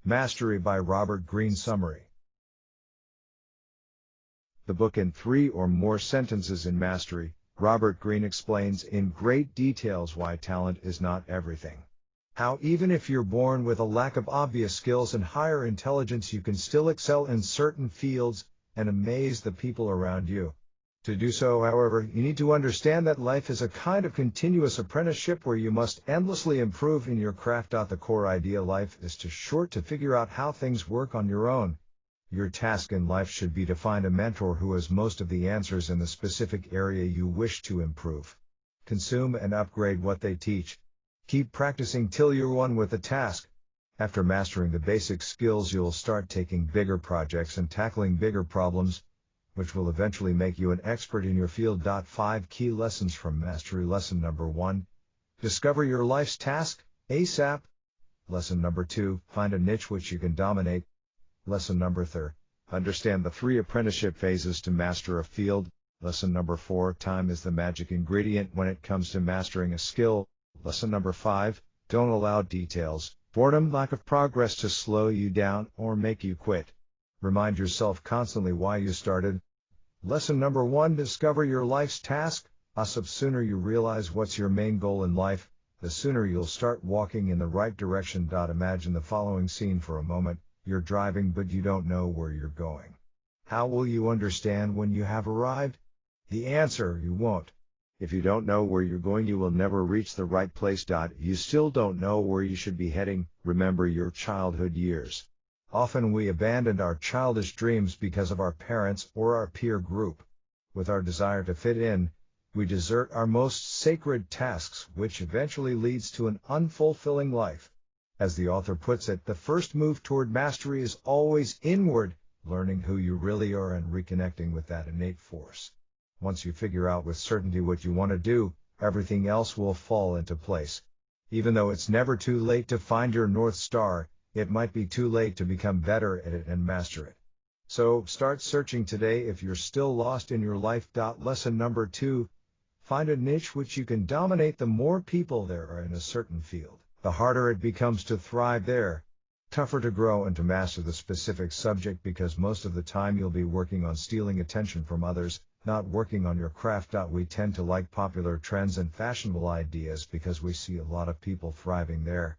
Mastery by Robert Greene. Summary. The book in 3 or more sentences in Mastery, Robert Greene explains in great details why talent is not everything. How even if you're born with a lack of obvious skills and higher intelligence, you can still excel in certain fields and amaze the people around you. To do so, however, you need to understand that life is a kind of continuous apprenticeship where you must endlessly improve in your craft. The core idea: life is too short to figure out how things work on your own. Your task in life should be to find a mentor who has most of the answers in the specific area you wish to improve. Consume and upgrade what they teach. Keep practicing till you're one with the task. After mastering the basic skills, you'll start taking bigger projects and tackling bigger problems, which will eventually make you an expert in your field. 5 key lessons from Mastery. Lesson number 1. Discover your life's task, ASAP. Lesson number 2. Find a niche which you can dominate. Lesson number 3. Understand the 3 apprenticeship phases to master a field. Lesson number 4. Time is the magic ingredient when it comes to mastering a skill. Lesson number 5. Don't allow details, boredom, lack of progress to slow you down or make you quit. Remind yourself constantly why you started. Lesson number 1. Discover your life's task. The sooner you realize what's your main goal in life, the sooner you'll start walking in the right direction. Imagine the following scene for a moment. You're driving but you don't know where you're going. How will you understand when you have arrived? The answer: you won't. If you don't know where you're going, you will never reach the right place. You still don't know where you should be heading. Remember your childhood years. Often we abandoned our childish dreams because of our parents or our peer group. With our desire to fit in, we desert our most sacred tasks, which eventually leads to an unfulfilling life. As the author puts it, the first move toward mastery is always inward, learning who you really are and reconnecting with that innate force. Once you figure out with certainty what you want to do, everything else will fall into place. Even though it's never too late to find your North Star, it might be too late to become better at it and master it. So, start searching today if you're still lost in your life. Lesson number 2. Find a niche which you can dominate. The more people there are in a certain field, the harder it becomes to thrive there. Tougher to grow and to master the specific subject because most of the time you'll be working on stealing attention from others, not working on your craft. We tend to like popular trends and fashionable ideas because we see a lot of people thriving there.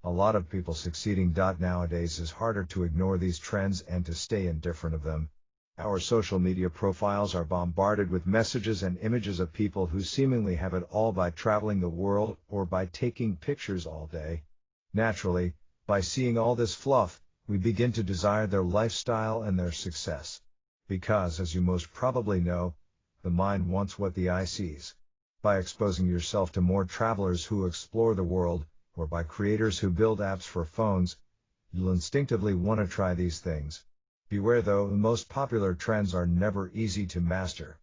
A lot of people succeeding. Nowadays it's harder to ignore these trends and to stay indifferent of them. Our social media profiles are bombarded with messages and images of people who seemingly have it all by traveling the world or by taking pictures all day. Naturally, by seeing all this fluff, we begin to desire their lifestyle and their success. Because, as you most probably know, the mind wants what the eye sees. By exposing yourself to more travelers who explore the world, or by creators who build apps for phones, you'll instinctively want to try these things. Beware though, the most popular trends are never easy to master.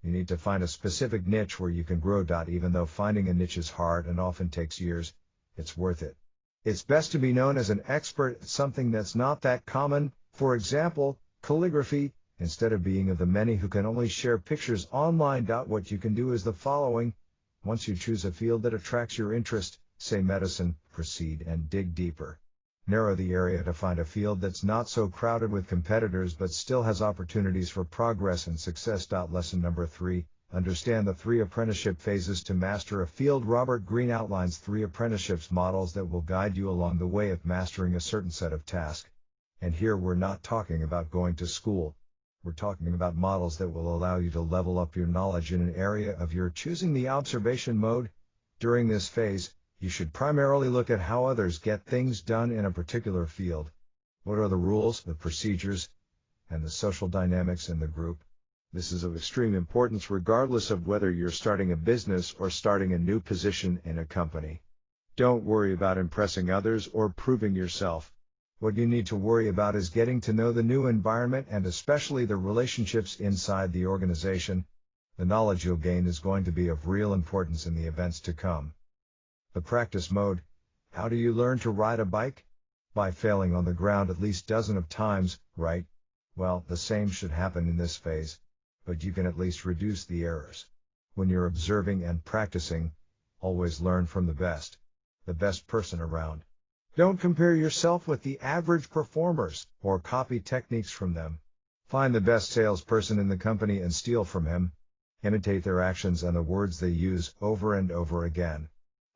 You need to find a specific niche where you can grow. Even though finding a niche is hard and often takes years, it's worth it. It's best to be known as an expert at something that's not that common, for example, calligraphy, instead of being of the many who can only share pictures online. What you can do is the following. Once you choose a field that attracts your interest, say medicine, proceed and dig deeper. Narrow the area to find a field that's not so crowded with competitors but still has opportunities for progress and success. Lesson number 3. Understand the 3 apprenticeship phases to master a field. Robert Greene outlines 3 apprenticeships models that will guide you along the way of mastering a certain set of tasks. And here we're not talking about going to school. We're talking about models that will allow you to level up your knowledge in an area of your choosing. The observation mode. During this phase, you should primarily look at how others get things done in a particular field. What are the rules, the procedures, and the social dynamics in the group? This is of extreme importance regardless of whether you're starting a business or starting a new position in a company. Don't worry about impressing others or proving yourself. What you need to worry about is getting to know the new environment and especially the relationships inside the organization. The knowledge you'll gain is going to be of real importance in the events to come. The practice mode. How do you learn to ride a bike? By failing on the ground at least dozen of times, right? Well, the same should happen in this phase, but you can at least reduce the errors. When you're observing and practicing, always learn from the best person around. Don't compare yourself with the average performers, or copy techniques from them. Find the best salesperson in the company and steal from him. Imitate their actions and the words they use over and over again.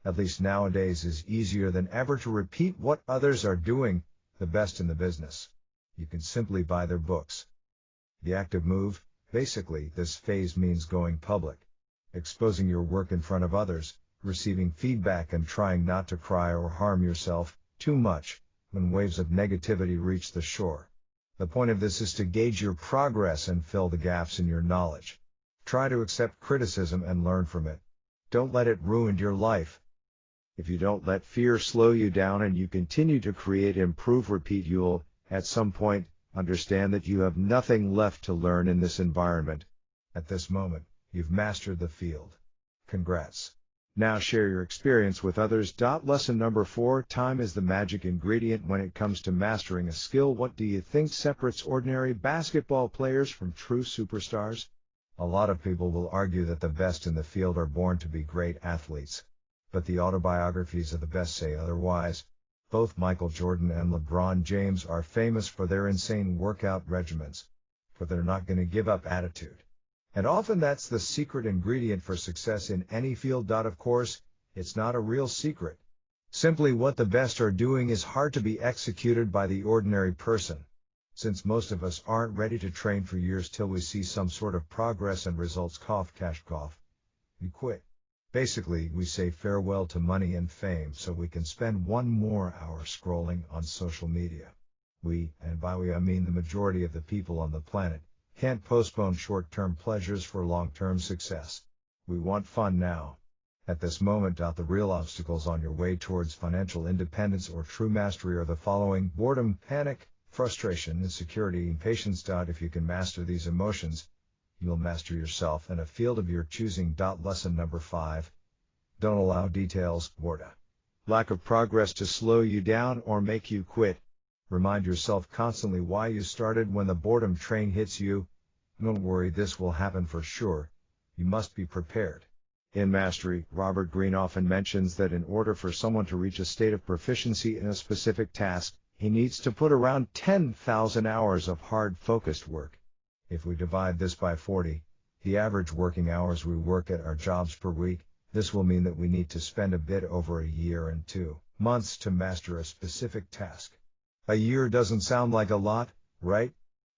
At least nowadays is easier than ever to repeat what others are doing, the best in the business. You can simply buy their books. The active move, basically, this phase means going public. Exposing your work in front of others, receiving feedback and trying not to cry or harm yourself too much when waves of negativity reach the shore. The point of this is to gauge your progress and fill the gaps in your knowledge. Try to accept criticism and learn from it. Don't let it ruin your life. If you don't let fear slow you down and you continue to create, improve, repeat, you'll, at some point, understand that you have nothing left to learn in this environment. At this moment, you've mastered the field. Congrats. Now share your experience with others. Lesson number 4. Time is the magic ingredient when it comes to mastering a skill. What do you think separates ordinary basketball players from true superstars? A lot of people will argue that the best in the field are born to be great athletes. But the autobiographies of the best say otherwise. Both Michael Jordan and LeBron James are famous for their insane workout regimens, but they're not going to give up attitude. And often that's the secret ingredient for success in any field. Of course, it's not a real secret. Simply what the best are doing is hard to be executed by the ordinary person. Since most of us aren't ready to train for years till we see some sort of progress and results, cash cough, we quit. Basically, we say farewell to money and fame so we can spend one more hour scrolling on social media. We, and by we I mean the majority of the people on the planet, can't postpone short-term pleasures for long-term success. We want fun now. At this moment, the real obstacles on your way towards financial independence or true mastery are the following: boredom, panic, frustration, insecurity, impatience. If you can master these emotions, you'll master yourself in a field of your choosing. Lesson number 5. Don't allow details, boredom, lack of progress to slow you down or make you quit. Remind yourself constantly why you started. When the boredom train hits you, don't worry, this will happen for sure. You must be prepared. In Mastery, Robert Greene often mentions that in order for someone to reach a state of proficiency in a specific task, he needs to put around 10,000 hours of hard, focused work. If we divide this by 40, the average working hours we work at our jobs per week, this will mean that we need to spend a bit over a year and 2 months to master a specific task. A year doesn't sound like a lot, right?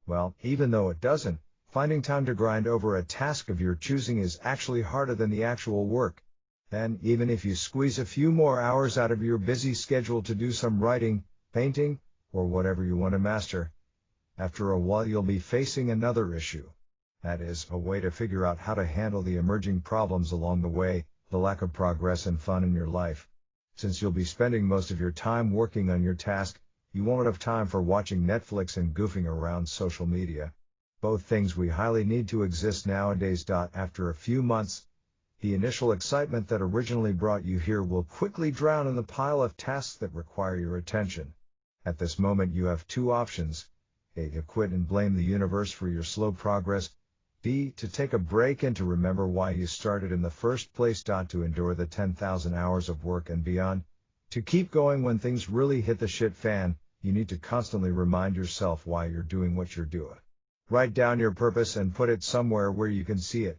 Well, even though it doesn't, finding time to grind over a task of your choosing is actually harder than the actual work. Then, even if you squeeze a few more hours out of your busy schedule to do some writing, painting, or whatever you want to master, after a while you'll be facing another issue. That is, a way to figure out how to handle the emerging problems along the way, the lack of progress and fun in your life. Since you'll be spending most of your time working on your task, you won't have time for watching Netflix and goofing around social media. Both things we highly need to exist nowadays. After a few months, the initial excitement that originally brought you here will quickly drown in the pile of tasks that require your attention. At this moment you have 2 options: A, to quit and blame the universe for your slow progress; B, to take a break and to remember why you started in the first place. To endure the 10,000 hours of work and beyond, to keep going when things really hit the shit fan, you need to constantly remind yourself why you're doing what you're doing. Write down your purpose and put it somewhere where you can see it.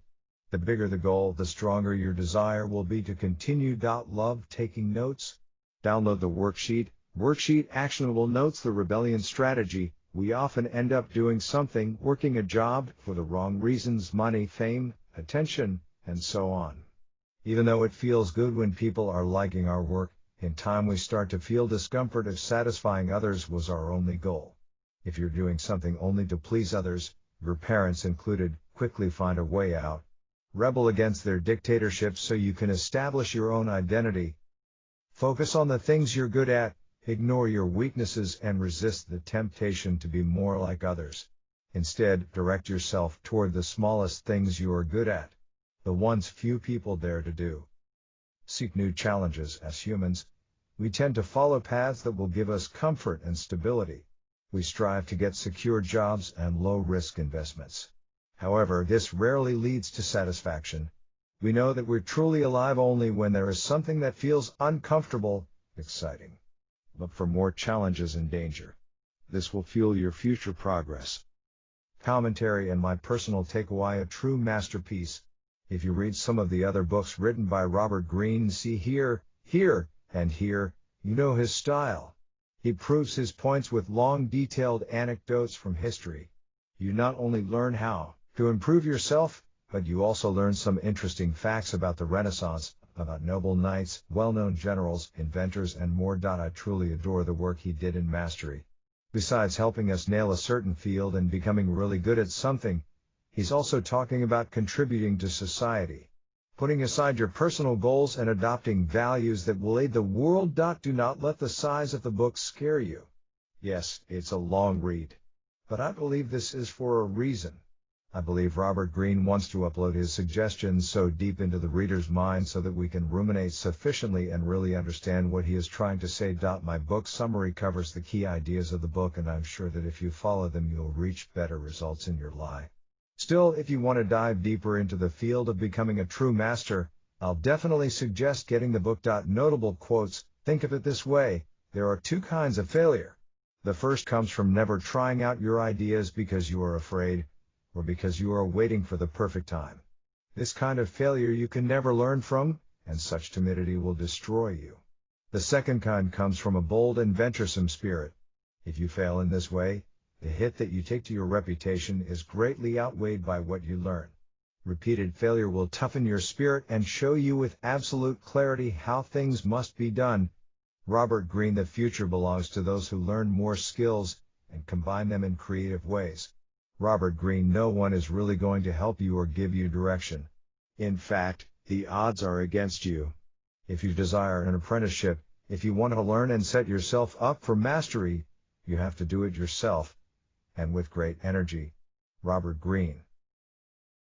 The bigger the goal, the stronger your desire will be to continue. Love taking notes? Download the worksheet actionable notes. The rebellion strategy: we often end up doing something, working a job, for the wrong reasons: money, fame, attention, and so on. Even though it feels good when people are liking our work, in time we start to feel discomfort if satisfying others was our only goal. If you're doing something only to please others, your parents included, quickly find a way out. Rebel against their dictatorship so you can establish your own identity. Focus on the things you're good at, ignore your weaknesses, and resist the temptation to be more like others. Instead, direct yourself toward the smallest things you are good at, the ones few people dare to do. Seek new challenges. As humans, we tend to follow paths that will give us comfort and stability. We strive to get secure jobs and low-risk investments. However, this rarely leads to satisfaction. We know that we're truly alive only when there is something that feels uncomfortable, exciting. Look for more challenges and danger. This will fuel your future progress. Commentary and my personal takeaway: a true masterpiece. If you read some of the other books written by Robert Greene, see here, and here, you know his style. He proves his points with long detailed anecdotes from history. You not only learn how to improve yourself, but you also learn some interesting facts about the Renaissance, about noble knights, well-known generals, inventors, and more. I truly adore the work he did in mastery. Besides helping us nail a certain field and becoming really good at something, he's also talking about contributing to society, putting aside your personal goals and adopting values that will aid the world. Do not let the size of the book scare you. Yes, it's a long read, but I believe this is for a reason. I believe Robert Greene wants to upload his suggestions so deep into the reader's mind so that we can ruminate sufficiently and really understand what he is trying to say. My book summary covers the key ideas of the book, and I'm sure that if you follow them you'll reach better results in your life. Still, if you want to dive deeper into the field of becoming a true master, I'll definitely suggest getting the book. Notable quotes: think of it this way, there are two kinds of failure. The first comes from never trying out your ideas because you are afraid, or because you are waiting for the perfect time. This kind of failure you can never learn from, and such timidity will destroy you. The second kind comes from a bold and venturesome spirit. If you fail in this way, the hit that you take to your reputation is greatly outweighed by what you learn. Repeated failure will toughen your spirit and show you with absolute clarity how things must be done. Robert Greene: the future belongs to those who learn more skills and combine them in creative ways. Robert Greene: no one is really going to help you or give you direction. In fact, the odds are against you. If you desire an apprenticeship, if you want to learn and set yourself up for mastery, you have to do it yourself, and with great energy. Robert Greene.